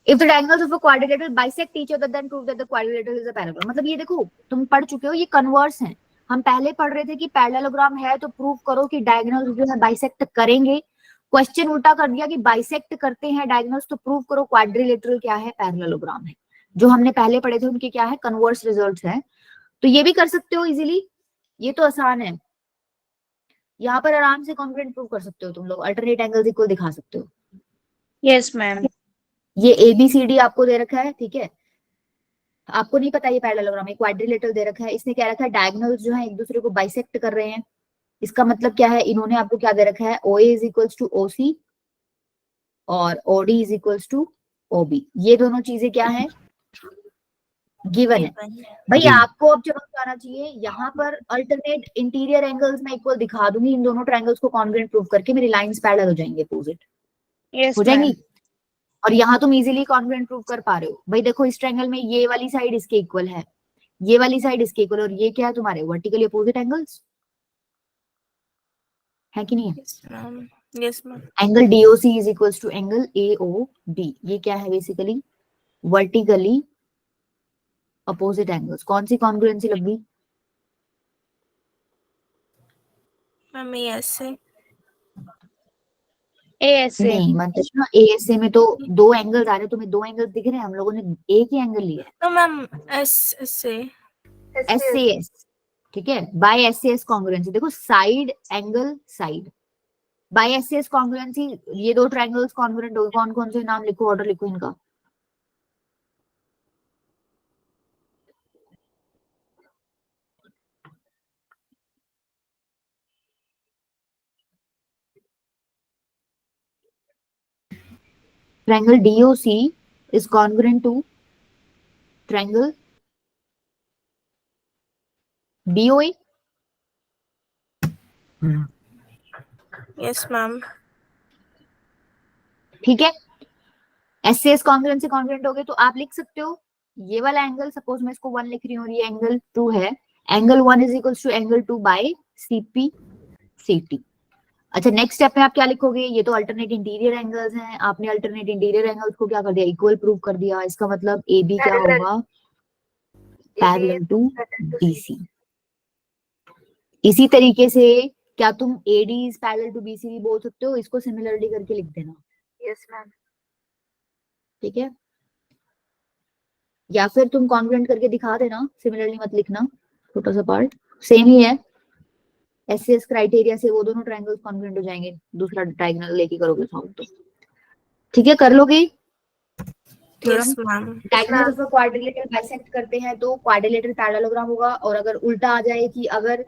if the diagonals of a quadrilateral bisect each other then prove that the quadrilateral is a parallelogram। मतलब ये देखो तुम पढ़ चुके हो, ये कन्वर्स है। हम पहले पढ़ रहे थे कि पैरेललोग्राम है तो प्रूव करो कि डायगोनल्स जो है बाइसेक्ट करेंगे। क्वेश्चन उल्टा कर दिया कि बाइसेक्ट करते हैं डायगोनल्स तो प्रूव करो क्वाड्रिलेटरल क्या है, पैरेललोग्राम है। जो हमने पहले पढ़े थे उनके क्या है, कन्वर्स रिजल्ट्स है। तो ये भी कर सकते हो इजीली, ये तो आसान है। यहाँ पर आराम से कॉन्ग्रुएंट प्रूव कर सकते हो तुम लोग, अल्टरनेट एंगल्स इक्वल दिखा सकते हो। Yes ma'am. ये ABCD आपको दे रखा है, ठीक है, आपको नहीं पता ये पैरेललोग्राम है, क्वाड्रिलेटरल दे रखा है, इसने क्या रखा है, डायगोनल्स जो है एक दूसरे को बाइसेक्ट कर रहे हैं। इसका मतलब क्या है, इन्होंने आपको क्या दे रखा है, OA is equals to OC और OD is equals to OB। ये दोनों चीजें क्या है, गिवन है। भाई जी। आपको अब चमक आना चाहिए, यहाँ पर अल्टरनेट इंटीरियर एंगल्स मैं इक्वल दिखा दूंगी, इन दोनों ट्रायंगल्स को कॉन्ग्रुएंट प्रूव करके मेरी लाइंस पैरेलल हो जाएंगे, अपोजिट यस हो मैम। जाएंगी। और यहाँ तुम इजीली कॉन्ग्रुएंट प्रूव कर पा रहे हो। भाई देखो इस ट्रायंगल में ये वाली साइड इसके इक्वल है, ये वाली साइड इसके इक्वल, और ये क्या है तुम्हारे वर्टिकली अपोजिट एंगल्स है कि नहीं है। Yes, ma'am. Yes, ma'am. Angle DOC is equals to angle AOD। ये क्या है बेसिकली, वर्टिकली अपोजिट एंगल्स। कौन सी कॉन्ग्रुएंसी लग गई, Ma'am, yes. ASA। नहीं मंतजना, ASA में तो दो एंगल्स आ रहे हैं, तुम्हें दो एंगल्स दिख रहे हैं, हम लोगों ने एक ही एंगल लिया है। No, ma'am. SA. SAS, ठीक है, बाय SAS कॉन्ग्रुएंसी। देखो side angle side, by SAS congruency, ये दो ट्रायंगल्स कॉन्ग्रुएंट हो गए। कौन कौन से नाम लिखो, ऑर्डर लिखो इनका। triangle DOC is congruent to triangle DOA। Yes, ma'am. ठीक है, SAS कॉन्ग्रुएंट से कॉन्ग्रुएंट हो गए, तो आप लिख सकते हो ये वाला एंगल, सपोज मैं इसको 1 लिख रही हूँ और ये एंगल 2 है, angle 1 is equals to angle 2 by CP CT। अच्छा नेक्स्ट स्टेप में आप क्या लिखोगे, ये तो अल्टरनेट इंटीरियर एंगल्स हैं, आपने अल्टरनेट इंटीरियर एंगल्स को क्या कर दिया, इक्वल प्रूव कर दिया। इसका मतलब AB क्या Parallel. होगा, पैरेलल टू BC। इसी तरीके से क्या तुम AD is parallel to BC भी बोल सकते हो, इसको सिमिलरली करके लिख देना, Yes, ma'am. ठीक है। या फिर तुम कॉन्ग्रुएंट करके दिखा देना, सिमिलरली मत लिखना, छोटा सा पार्ट सेम ही है। SAS क्राइटेरिया से वो दोनों ट्रायंगल्स कॉन्ग्रुएंट हो जाएंगे, दूसरा डायगोनल लेके करोगे सॉल्व तो, ठीक है, कर लोगे theorem. Yes, ma'am. Diagonal of a quadrilateral bisect करते हैं तो क्वाड्रिलेटरल पैरेललोग्राम होगा, और अगर उल्टा आ जाए कि अगर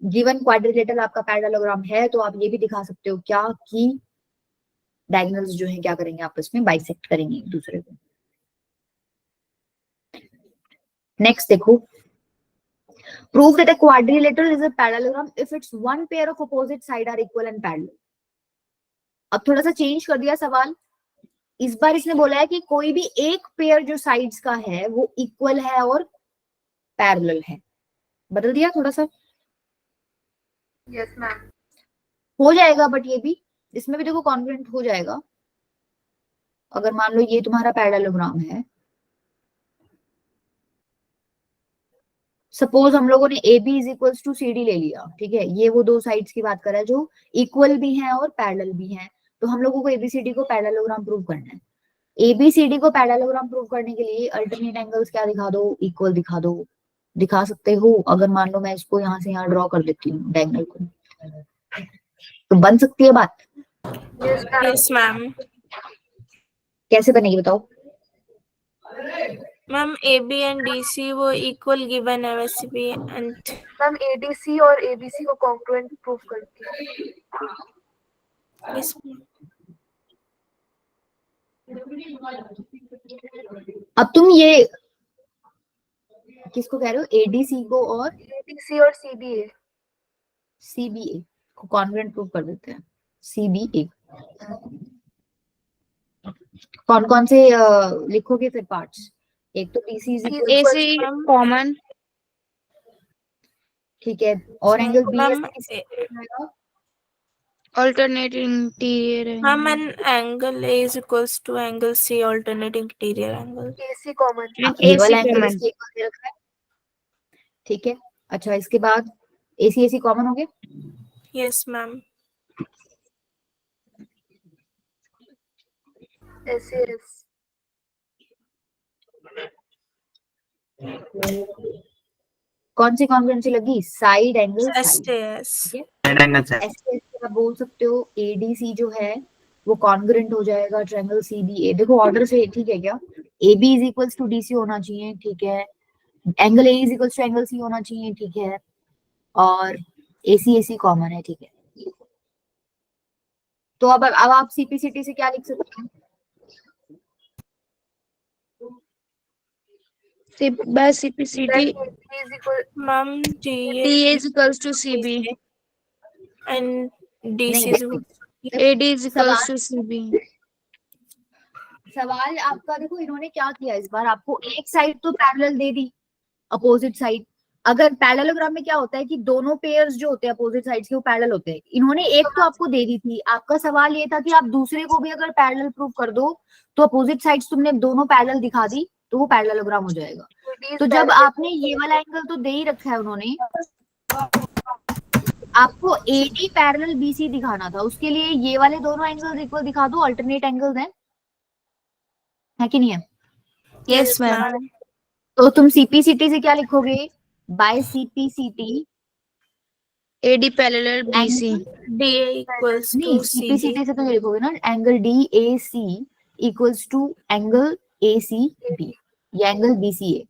गिवन क्वाड्रिलेटरल आपका पैरेललोग्राम है तो आप ये भी दिखा सकते हो क्या, कि डायगोनल्स जो है क्या करेंगे, आपस में बाइसेक्ट करेंगे एक दूसरे को। नेक्स्ट देखो, prove that a quadrilateral is a parallelogram if its one pair of opposite side are equal and parallel। अब थोड़ा सा चेंज कर दिया सवाल, इस बार इसने बोला है कि कोई भी एक पेयर जो साइड्स का है वो इक्वल है और पैरेलल है, बदल दिया थोड़ा सा, Yes, ma'am. हो जाएगा, बट ये भी इसमें भी देखो कॉन्ग्रुएंट हो जाएगा। अगर मान लो ये तुम्हारा पैरेललोग्राम है, सपोज हम लोगों ने AB is equals to CD ले लिया, ठीक है, ये वो दो साइड्स की बात कर रहा है जो इक्वल भी हैं और पैरेलल भी हैं, तो हम लोगों को ABCD को पैरेललोग्राम प्रूव करना है। ABCD को पैरेललोग्राम प्रूव करने के लिए अल्टरनेट एंगल्स क्या दिखा दो, इक्वल दिखा दो, दिखा सकते हो। अगर मान लो मैं इसको यहाँ से यहाँ ड्रॉ कर देती हूँ डायगोनल को, तो बन सकती है बात। Yes, ma'am. Yes, ma'am. कैसे बनेगी बताओ। Ma'am, AB and DC वो equal given है वैसे भी, and Ma'am, ADC और ABC को congruent prove करती है. yes, ma'am. अब तुम ये किसको कह रहे हो, ADC को और ADC और CBA. CBA को कॉन्ग्रुएंट प्रूव कर देते हैं। CBA कौन कौन से लिखोगे फिर पार्ट्स, एक तो BC is equal, AC common. ठीक है, और angle Ma'am, BS alternate interior ma'am, an angle A is equals to angle C alternate interior angle. AC common. ये वाला AC एंगल कॉमन। इसके इक्वल दे रखा है, ठीक है। अच्छा इसके बाद AC कॉमन हो गया, Yes, ma'am. SAS. कौन सी कॉन्ग्रुएंसी लगी, साइड एंगल साइड, SAS. ऐसे आप बोल सकते हो ADC जो है वो कॉन्ग्रुएंट हो जाएगा ट्रायंगल CBA। देखो ऑर्डर से ठीक है क्या, AB is equals to DC होना चाहिए, ठीक है, angle A is equals to angle C होना चाहिए, ठीक है, और AC कॉमन है, ठीक है। तो अब आप सीपीसीटी से क्या लिख सकते हैं? by CPCT, Then AC is equal. Ma'am, TA is equals to CB, and नहीं, DC is equal to AD is equals to CB. सवाल आपका देखो इन्होंने क्या किया इस बार, आपको एक साइड तो पैरेलल दे दी, अपोजिट साइड। अगर पैरेललोग्राम में क्या होता है कि दोनों पेयर्स जो होते हैं अपोजिट साइड्स के वो पैरेलल होते हैं, इन्होंने एक तो आपको दे दी थी, आपका सवाल ये था कि आप दूसरे को भी अगर पैरेलल प्रूव कर दो तो अपोजिट साइड्स तुमने दोनों पैरेलल दिखा दी तो वो पैरेललोग्राम हो जाएगा। AD is तो जब parallel. आपने ये वाला एंगल तो दे ही रखा है उन्होंने, आपको AD पैरेलल BC दिखाना था, उसके लिए ये वाले दोनों एंगल्स इक्वल दिखा दो, अल्टरनेट एंगल्स हैं, है कि नहीं है? Yes, ma'am. तो तुम सीपीसीटी से क्या लिखोगे? By CPCT AD parallel BC. DA equals नहीं, to CB. सीपीसीटी से तो ये लिखोगे ना, angle DAC equals to angle ACB या एंगल BCA,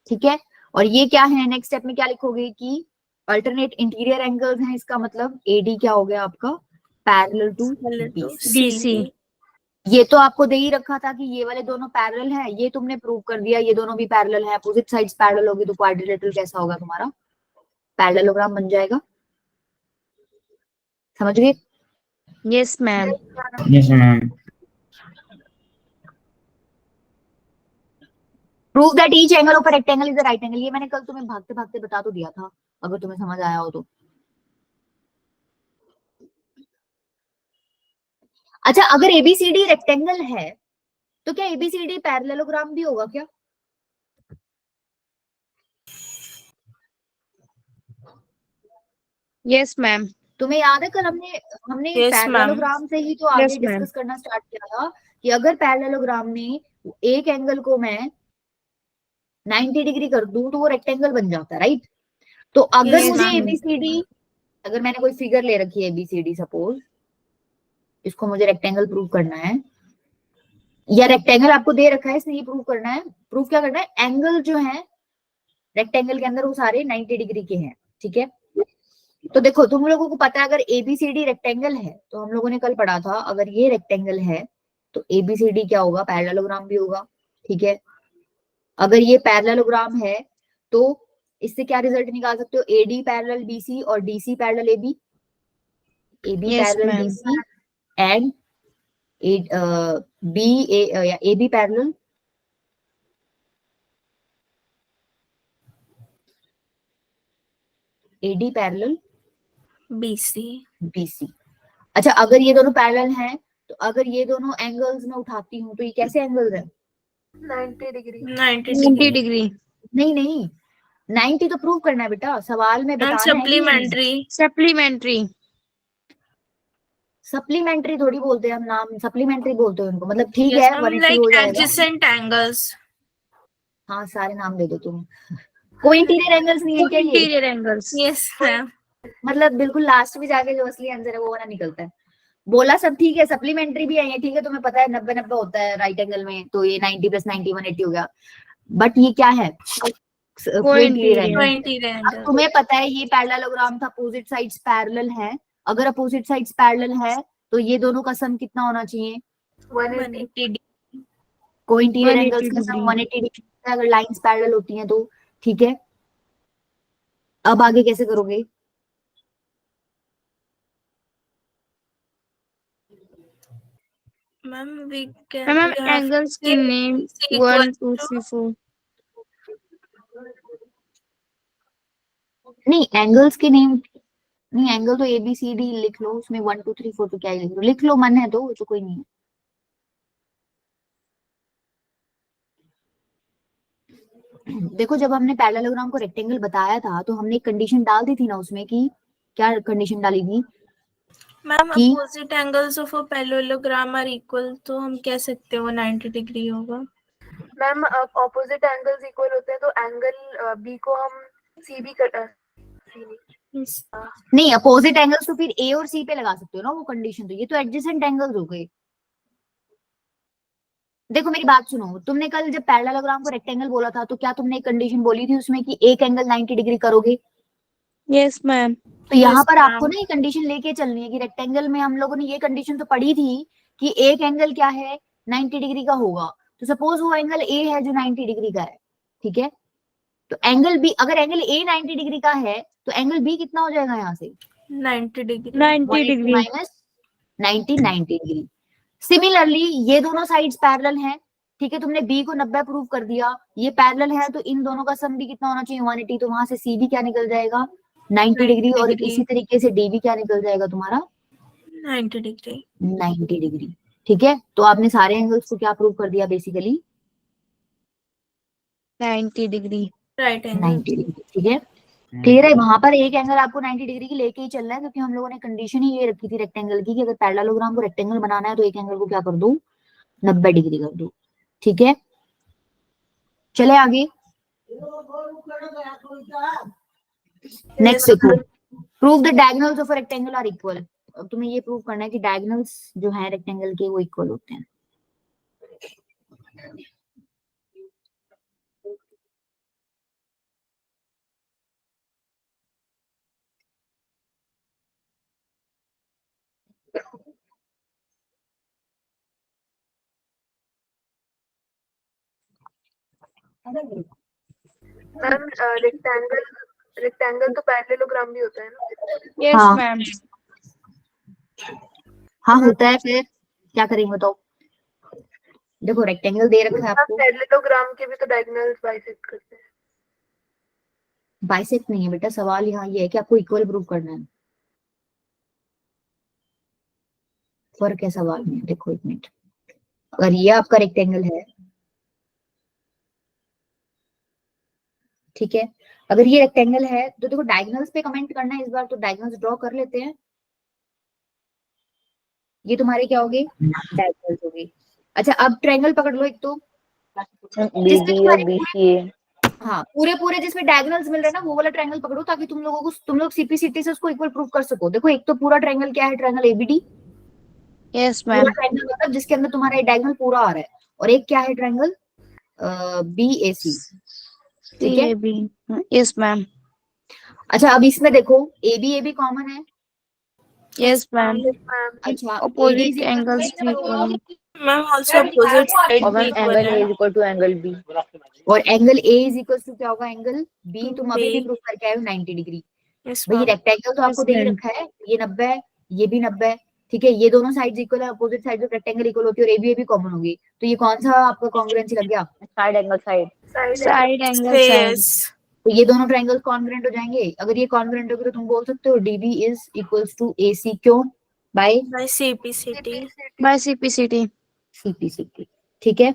ठीक है। और ये क्या है, नेक्स्ट स्टेप में क्या लिखोगे कि अल्टरनेट इंटीरियर एंगल्स हैं, इसका मतलब AD क्या हो गया आपका? Parallel to BC. ये तो आपको दे ही रखा था कि ये वाले दोनों पैरेलल है, ये तुमने प्रूव कर दिया, ये दोनों भी पैरेलल है, अपोजिट साइड्स पैरेलल होगी तो क्वाड्रिलेटरल कैसा होगा तुम्हारा? पैरेललोग्राम बन जाएगा। समझ गए? Yes, ma'am. Yes, ma'am. Prove that each angle of a rectangle is a right angle. ये मैंने कल तुम्हें भागते भागते बता तो दिया था, अगर तुम्हें समझ आया हो तो। अच्छा, अगर एबीसीडी रेक्टेंगल है तो क्या एबीसीडी पैरेललोग्राम भी होगा क्या? Yes, ma'am. तुम्हें याद है कल हमने Yes, ma'am. पैरेललोग्राम से ही तो आगे Yes, ma'am. डिस्कस करना स्टार्ट किया था कि अगर पैरेललोग्राम में एक एंगल को मैं 90 डिग्री कर दूं तो वो रेक्टेंगल बन जाता है, राइट? तो अगर Yes, मुझे ma'am. एबीसीडी, अगर मैंने कोई फिगर ले रखी है एबीसीडी, सपोज इसको मुझे रेक्टेंगल प्रूव करना है, या रेक्टेंगल आपको दे रखा है, इसलिए प्रूव करना है। प्रूव क्या करना है? एंगल जो है रेक्टेंगल के अंदर वो सारे 90 डिग्री के हैं, ठीक है। तो देखो तुम लोगों को पता है अगर एबीसीडी रेक्टेंगल है, तो हम लोगों ने कल पढ़ा था अगर ये रेक्टेंगल है तो एबीसीडी क्या होगा? पैरेललोग्राम भी होगा, ठीक है। अगर ये पैरेललोग्राम है तो इससे क्या रिजल्ट निकाल सकते हो? एडी पैरेलल बीसी और DC parallel AB, AB Yes, parallel ma'am. DC and या AB parallel AD parallel BC. BC. अच्छा, अगर ये दोनों पैरेलल हैं तो अगर ये दोनों एंगल्स मैं उठाती हूँ तो ये कैसे एंगल्स हैं? 90 degree. 90 90 degree. degree. नहीं 90 तो प्रूव करना है बेटा, सवाल में And बताना है कि supplementary. Supplementary. सप्लीमेंट्री थोड़ी बोलते हैं हम, नाम सप्लीमेंट्री बोलते हैं उनको, मतलब ठीक Yes, है ma'am. 180 Like हो जाएगा। adjacent angles. हाँ, सारे नाम दे दो तुम। कोई इंटीरियर एंगल्स नहीं है क्या ये? Interior angles. Yes, ma'am. मतलब बिल्कुल लास्ट में जाके जो असली आंसर है वो वाला निकलता है। बोला सब ठीक है, सप्लीमेंट्री भी है, ठीक है, तुम्हें पता है 90-90 होता है राइट एंगल में, तो ये 90 + 90 180 हो गया। बट ये क्या है? कोई इंटीरियर एंगल। No interior अब angle. तुम्हें पता है ये पैरेललोग्राम था, अपोजिट साइड्स पैरेलल है, अगर अपोजिट साइड्स पैरेलल है तो ये दोनों का सम कितना होना चाहिए? 180. 180 degree. कोई इंटीरियर 180 एंगल्स का सम degree. 180 डिग्री है अगर लाइंस पैरेलल होती हैं तो, ठीक है। अब आगे कैसे करोगे? Ma'am, we can. Ma'am, we have angles to की name say 1, equal 2, to 3, 4. नहीं, एंगल्स के नेम नहीं, एंगल तो ABCD लिख लो, उसमें 1 2 3 4 तो क्या ही लिख लो, मन है तो कोई नहीं है। देखो जब हमने पैरेललोग्राम को रेक्टेंगल बताया था तो हमने एक कंडीशन डाल दी थी ना उसमें, कि क्या कंडीशन डाली थी? Ma'am, कि opposite angles of a parallelogram are equal, तो हम कह सकते हैं वो 90 डिग्री होगा। मैम ऑपोजिट एंगल्स इक्वल होते हैं तो एंगल बी को हम सी बी कर Yes. नहीं, अपोजिट एंगल्स तो फिर A और C पे लगा सकते हो ना वो कंडीशन, तो ये तो एडजेसेंट एंगल्स हो गए। देखो मेरी बात सुनो, तुमने कल जब पैरेललोग्राम को रेक्टेंगल बोला था तो क्या तुमने एक कंडीशन बोली थी उसमें कि एक एंगल 90 डिग्री करोगे? Yes, ma'am. तो यहाँ Yes, पर आपको ma'am. ना ये कंडीशन लेके चलनी है कि रेक्टेंगल में हम लोगों ने ये कंडीशन तो पढ़ी थी कि एक एंगल क्या है 90 डिग्री का होगा। तो सपोज वो एंगल ए है जो 90 डिग्री का है, ठीक है। तो एंगल बी, अगर एंगल ए 90 डिग्री का है तो एंगल बी कितना हो जाएगा यहाँ से 90 degree. 90 degree. Minus 90 degree. Similarly ये दोनों साइड्स पैरेलल हैं, ठीक है। तुमने बी को 90 प्रूव कर दिया, ये पैरेलल है तो इन दोनों का सम भी कितना होना चाहिए 180। तो वहां से सी भी क्या निकल जाएगा 90 डिग्री, और इसी तरीके से डी भी क्या निकल जाएगा तुम्हारा 90 degree. 90 डिग्री, ठीक है। तो आपने सारे एंगल्स को क्या प्रूव कर दिया basically 90 degree. Right angle. 90 degree, ठीक है। क्लियर है। वहां पर एक एंगल आपको 90 डिग्री की लेके ही चलना है, क्योंकि हम लोगों ने कंडीशन ही ये रखी थी रेक्टेंगल की कि अगर पैरेललोग्राम को रेक्टेंगल बनाना है तो एक एंगल को क्या कर दो 90 डिग्री कर दो, ठीक है। चले आगे। नेक्स्ट देखो, prove the diagonals of a rectangle are equal. अब तुम्हें ये प्रूव करना है कि डायगोनल्स जो है रेक्टेंगल के वो इक्वल होते हैं। मैम रेक्टेंगल तो पैरेललोग्राम भी होता है ना। Yes, हाँ। ma'am. हाँ होता है, फिर क्या करेंगे बताओ। देखो रेक्टेंगल दे रखा है आपको, पैरेललोग्राम के भी तो डायगोनल्स बाइसेक्ट करते हैं। बाइसेक्ट नहीं है बेटा, सवाल यहाँ ये है कि आपको इक्वल प्रूव करना है। फर्क है सवाल में, देखो एक मिनट। अगर ये आपका रेक्टेंगल है, ठीक है, अगर ये रेक्टेंगल है तो देखो डायगोनल्स पे कमेंट करना है इस बार, तो डायगोनल्स ड्रॉ कर लेते हैं। ये तुम्हारे क्या होगे डायगोनल्स होगे। अच्छा अब ट्रायंगल पकड़ लो एक तो, जिसमें BD और तुम्हारे BCA. हाँ पूरे पूरे जिसमें डायगोनल्स मिल रहे हैं ना, वो वाला ट्रायंगल पकड़ो, ताकि तुम लोग सीपीसीटी से उसको इक्वल प्रूव कर सको। देखो एक तो पूरा ट्रायंगल क्या है, ट्रायंगल एबीडी, Yes, पूरा ma'am. ट्रायंगल मतलब जिसके अंदर तुम्हारा डायगोनल पूरा आ रहा है। और एक क्या है ट्रायंगल बीएसी, ठीक है। CAB. Yes, ma'am. अच्छा अब इसमें देखो ए बी कॉमन है। Yes, ma'am. मैम अच्छा Opposite angles be equal. Ma'am, also opposite side और be ma'am equal angle A है. is equal to एंगल B. और angle A is equal to क्या होगा एंगल बी, तुम अभी भी B. प्रूव करके आए हो 90 डिग्री। Yes, भाई ma'am. रेक्टेंगल तो आपको Yes, दे ही ma'am. रखा है, ये 90 है, ये भी 90 है, ठीक है। ये दोनों साइड्स इक्वल है, opposite side of rectangle equal होती है, और ए बी कॉमन होगी। तो ये कौन सा आपका कॉन्ग्रुएंसी लग गया, side angle side. Side angle side. Yes. तो ये दोनों ट्रायंगल्स कॉन्ग्रुएंट हो जाएंगे। अगर ये कॉन्ग्रुएंट होगी तो तुम बोल सकते हो DB is equals to AC, क्यों by By CPCT. By CPCT. CPCT, ठीक है।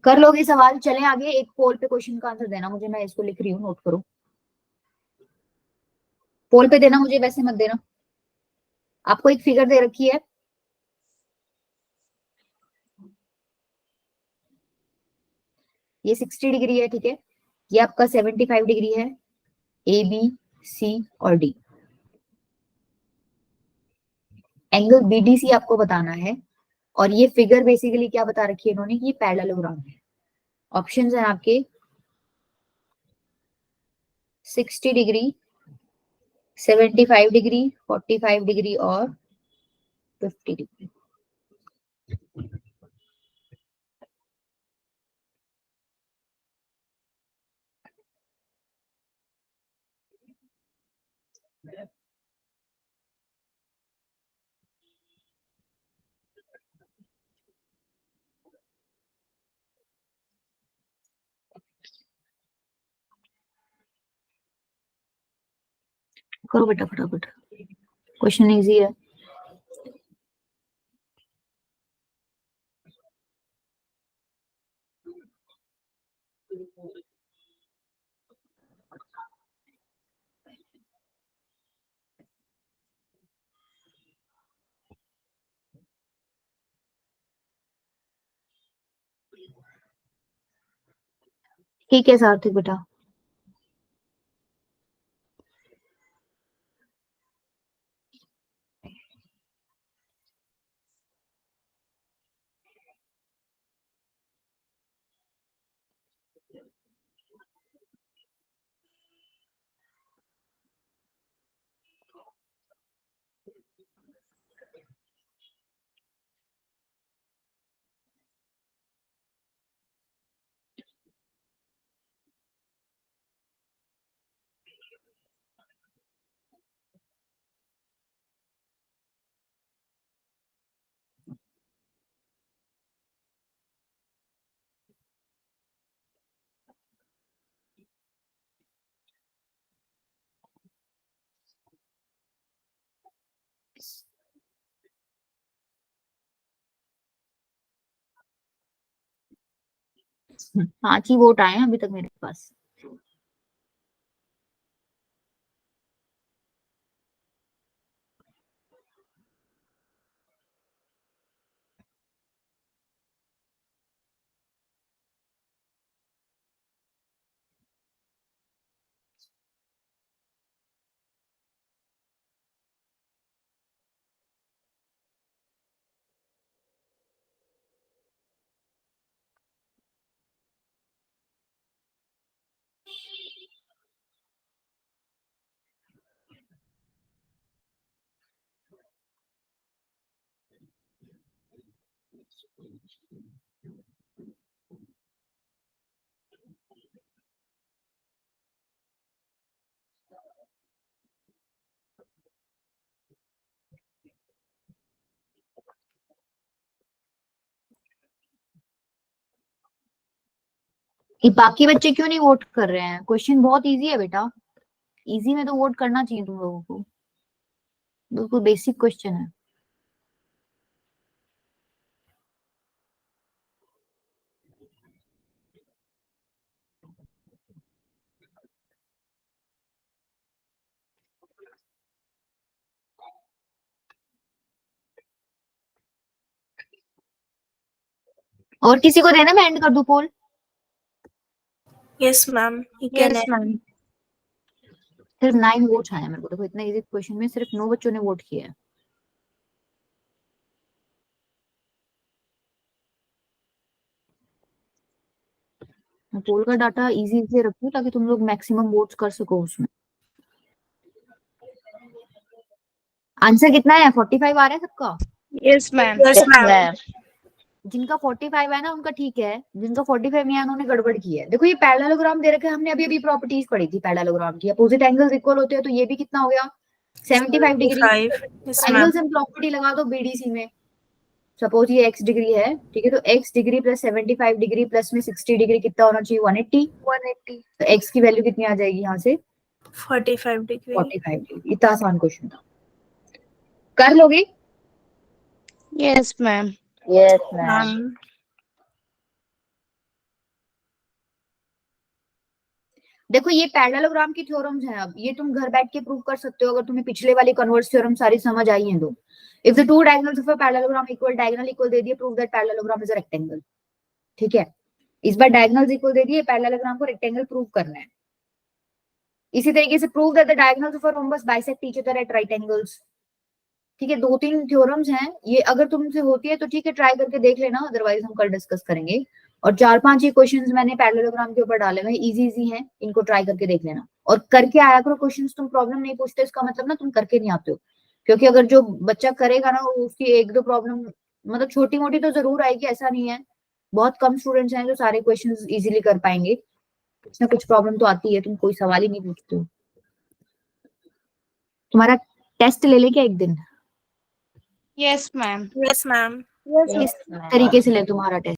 कर लोगे सवाल। चले आगे, एक पोल पे क्वेश्चन का आंसर देना मुझे, मैं इसको लिख रही हूँ, नोट करो। पोल पे देना मुझे, वैसे मत देना। आपको एक फिगर दे रखी है, ये 60 डिग्री है, ठीक है। ये आपका 75 डिग्री है, ए बी सी और डी। एंगल बीडीसी आपको बताना है। और ये फिगर बेसिकली क्या बता रखी है इन्होंने कि ये पैरेललोग्राम है। ऑप्शंस हैं आपके 60 डिग्री, 75 डिग्री, 45 डिग्री और 50 डिग्री। करो बेटा फटाफट, क्वेश्चन इजी है। ठीक है सार्थक बेटा। 5 ही वोट आए हैं अभी तक मेरे पास। ये बाकी बच्चे क्यों नहीं वोट कर रहे हैं? क्वेश्चन बहुत इजी है बेटा, इजी में तो वोट करना चाहिए तुम लोगों को, बिल्कुल बेसिक क्वेश्चन है। और किसी को देना, मैं एंड कर दूं पोल? Yes, ma'am. You can yes end. Ma'am. सिर्फ 9 वोट आए हैं मेरे को, देखो इतना इजी क्वेश्चन में सिर्फ 9 बच्चों ने वोट किया है। मैं पोल का डाटा इजी से रखती हूँ ताकि तुम लोग मैक्सिमम वोट्स कर सको उसमें। आंसर कितना है? 45 आ रहा है सबका? Yes ma'am. Yes, Yes, ma'am. ma'am. जिनका 45 है ना उनका ठीक है, जिनका 45 नहीं है उन्होंने गड़बड़ की है। देखो ये पैरेललोग्राम दे रखा है, हमने अभी अभी प्रॉपर्टीज पढ़ी थी पैरेललोग्राम की। अपोजिट एंगल्स इक्वल होते हैं तो ये भी कितना हो गया? 75 degree. 75. Yes, ma'am. Angles and property लगा दो बीडीसी में। सपोज ये x डिग्री है, ठीक है, तो x degree plus 75 degree plus में 60 डिग्री कितना होना चाहिए? 180। 180। तो x की वैल्यू कितनी आ जाएगी यहाँ से? 45 degree. 45 डिग्री। इतना आसान क्वेश्चन था, कर लोगे? Yes ma'am. Yes, ma'am. Ma'am. देखो ये पैरेललोग्राम की थ्योरम्स हैं, अब ये तुम घर बैठ के प्रूव कर सकते हो अगर तुम्हें पिछले वाली कन्वर्स थ्योरम सारी समझ आई हैं तो। If the two diagonals of a parallelogram equal, diagonal equal दे दिए, prove that parallelogram is a rectangle. ठीक है, इस बार डायगोनल्स इक्वल दे दिए, पैरेललोग्राम को रेक्टेंगल प्रूव करना है। इसी तरीके से prove that the diagonals of a rhombus bisect each other at right angles. ठीक है, 2-3 थ्योरम्स हैं ये, अगर तुमसे होती है तो ठीक है ट्राई करके देख लेना, अदरवाइज हम कल डिस्कस करेंगे। और 4-5 ही क्वेश्चंस मैंने पैरेललोग्राम के ऊपर डाले हुए हैं, इजी इजी हैं, इनको ट्राई करके देख लेना। और करके आया करो क्वेश्चंस, तुम प्रॉब्लम नहीं पूछते इसका मतलब ना तुम करके नहीं आते हो। क्योंकि अगर जो बच्चा करेगा ना उसकी 1-2 प्रॉब्लम मतलब छोटी मोटी तो जरूर आएगी, ऐसा नहीं है। बहुत कम स्टूडेंट्स हैं जो सारे क्वेश्चंस इजीली कर पाएंगे, कुछ ना कुछ प्रॉब्लम तो आती है, तुम कोई सवाल ही नहीं पूछते हो। तुम्हारा टेस्ट ले ले क्या एक दिन? Yes ma'am. Yes, ma'am. Yes, इस ma'am. तरीके से ले तुम्हारा टेस्ट।